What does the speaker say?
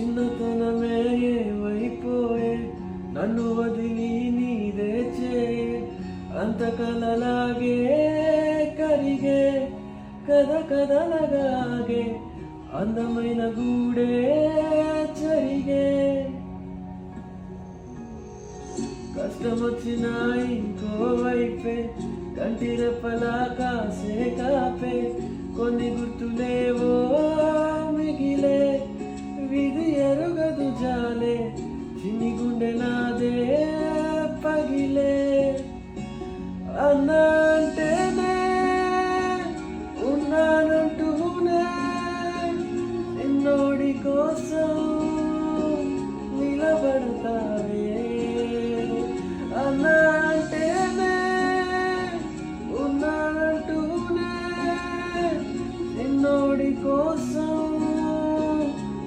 చిన్నతనమే ఏమైపోయే నన్ను వదిలి నీదే చేయి అంత కలలాగే కరిగే కథలగాగే అందమైన గూడే జరిగే కష్టమొచ్చినా ఇంకో వైపే కంటి రెప్పలా కాసే కాపే కొన్ని గుర్తులేవో మిగిలే విధి ఎరుగదు జాలే చిన్ని గుండె నాదే పగిలే అన్నా అంటేనే ఉన్నానంటూనే నిన్నోడి కోసం